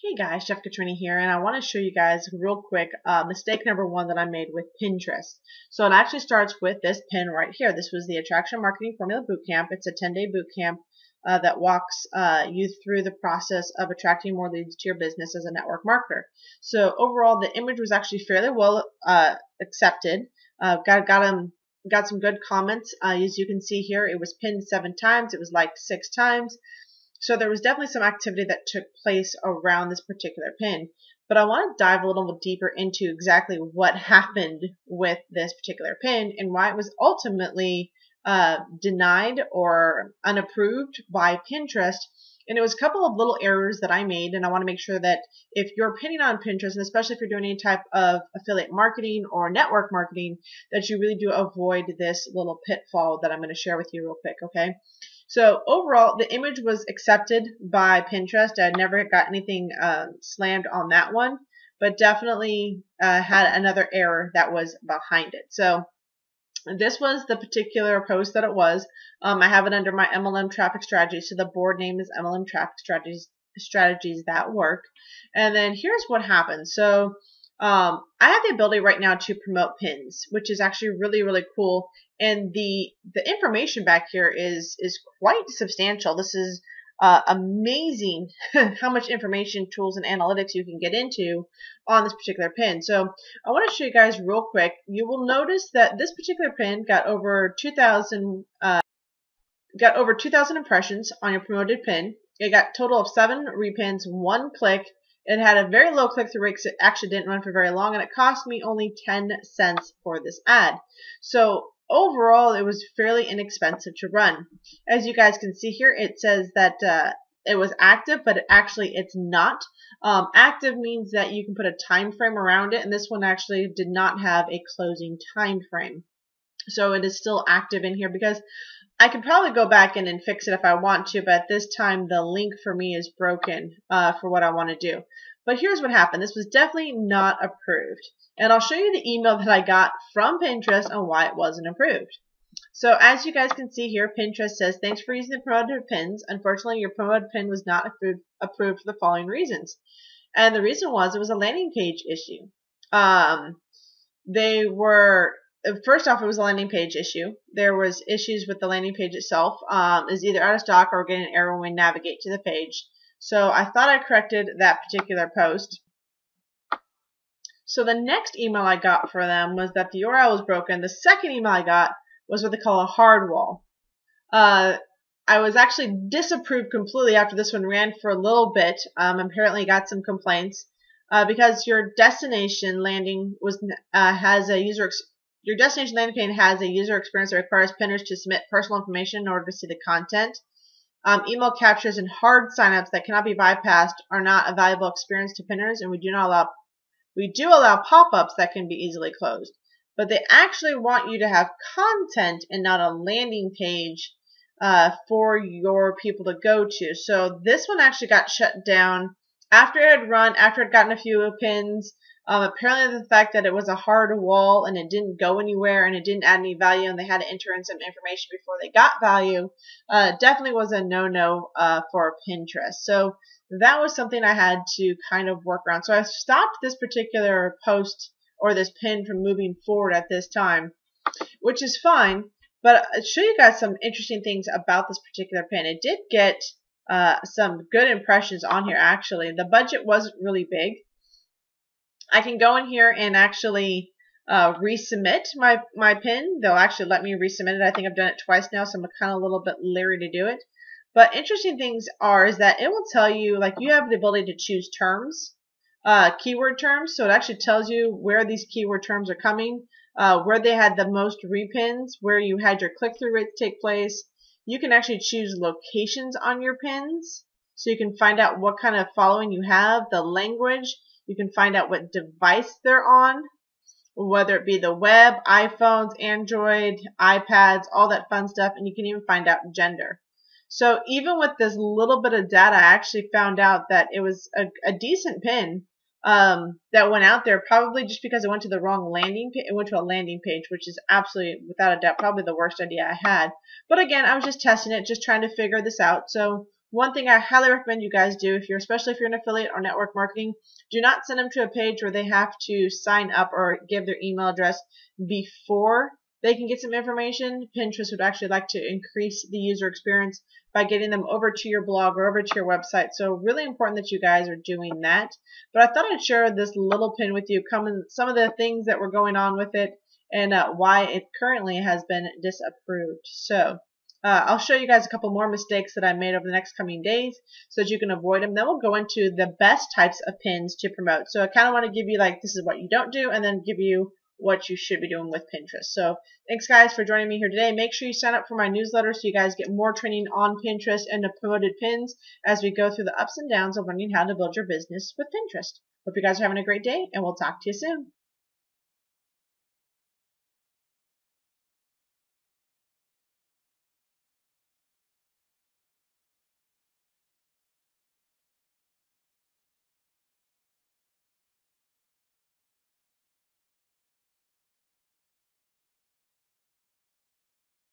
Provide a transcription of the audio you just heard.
Hey guys, Chef Katrina here, and I want to show you guys real quick mistake number one that I made with Pinterest. So it actually starts with this pin right here. This was the Attraction Marketing Formula Bootcamp. It's a 10-day bootcamp that walks you through the process of attracting more leads to your business as a network marketer. So overall, the image was actually fairly well accepted. Got some good comments. As you can see here, it was pinned 7 times. It was liked 6 times. So there was definitely some activity that took place around this particular pin. But I want to dive a little bit deeper into exactly what happened with this particular pin and why it was ultimately denied or unapproved by Pinterest. And it was a couple of little errors that I made, and I want to make sure that if you're pinning on Pinterest, and especially if you're doing any type of affiliate marketing or network marketing, that you really do avoid this little pitfall that I'm going to share with you real quick, okay? So overall, the image was accepted by Pinterest. I never got anything slammed on that one, but definitely had another error that was behind it. So this was the particular post that it was. I have it under my MLM traffic strategy. So the board name is MLM traffic strategies that work. And then here's what happened. So I have the ability right now to promote pins, which is actually really, really cool. And the information back here is quite substantial. This is amazing how much information, tools, and analytics you can get into on this particular pin. So I want to show you guys real quick. You will notice that this particular pin got over 2,000 impressions on your promoted pin. It got a total of 7 repins, 1 click. It had a very low click-through rate because it actually didn't run for very long, and it cost me only 10 cents for this ad. So overall, it was fairly inexpensive to run. As you guys can see here, it says that it was active, but it's not. Active means that you can put a time frame around it, and this one actually did not have a closing time frame. So it is still active in here because I could probably go back in and fix it if I want to, but at this time the link for me is broken for what I want to do. But here's what happened. This was definitely not approved. And I'll show you the email that I got from Pinterest on why it wasn't approved. So as you guys can see here, Pinterest says, thanks for using the promoted pins. Unfortunately, your promoted pin was not approved for the following reasons. And the reason was it was a landing page issue. First off, it was a landing page issue. There was issues with the landing page itself. Is either out of stock or getting an error when we navigate to the page. So I thought I corrected that particular post. So the next email I got for them was that the URL was broken. The second email I got was what they call a hard wall. I was actually disapproved completely after this one ran for a little bit. Apparently got some complaints because your destination landing your destination landing page has a user experience that requires pinners to submit personal information in order to see the content. Email captures and hard signups that cannot be bypassed are not a valuable experience to pinners, and we do allow pop-ups that can be easily closed. But they actually want you to have content and not a landing page for your people to go to. So this one actually got shut down after it had run, after it had gotten a few pins. Apparently the fact that it was a hard wall and it didn't go anywhere and it didn't add any value and they had to enter in some information before they got value definitely was a no-no for Pinterest. So that was something I had to kind of work around. So I stopped this particular post or this pin from moving forward at this time, which is fine. But I'll show you guys some interesting things about this particular pin. It did get some good impressions on here, actually. The budget wasn't really big. I can go in here and actually resubmit my pin. They'll actually let me resubmit it. I think I've done it twice now, so I'm kind of a little bit leery to do it. But interesting things is that it will tell you, like, you have the ability to choose terms, keyword terms. So it actually tells you where these keyword terms are coming, where they had the most repins, where you had your click-through rates take place. You can actually choose locations on your pins, so you can find out what kind of following you have, the language. You can find out what device they're on, whether it be the web, iPhones, Android, iPads, all that fun stuff, and you can even find out gender. So even with this little bit of data, I actually found out that it was a decent pin that went out there, probably just because it went to the wrong landing page. It went to a landing page, which is absolutely, without a doubt, probably the worst idea I had. But again, I was just testing it, just trying to figure this out. So One thing I highly recommend you guys do, especially if you're an affiliate or network marketing, do not send them to a page where they have to sign up or give their email address before they can get some information. Pinterest would actually like to increase the user experience by getting them over to your blog or over to your website. So really important that you guys are doing that. But I thought I'd share this little pin with you, some of the things that were going on with it and why it currently has been disapproved. So I'll show you guys a couple more mistakes that I made over the next coming days so that you can avoid them. Then we'll go into the best types of pins to promote. So I kind of want to give you like, this is what you don't do, and then give you what you should be doing with Pinterest. So thanks guys for joining me here today. Make sure you sign up for my newsletter so you guys get more training on Pinterest and the promoted pins as we go through the ups and downs of learning how to build your business with Pinterest. Hope you guys are having a great day, and we'll talk to you soon.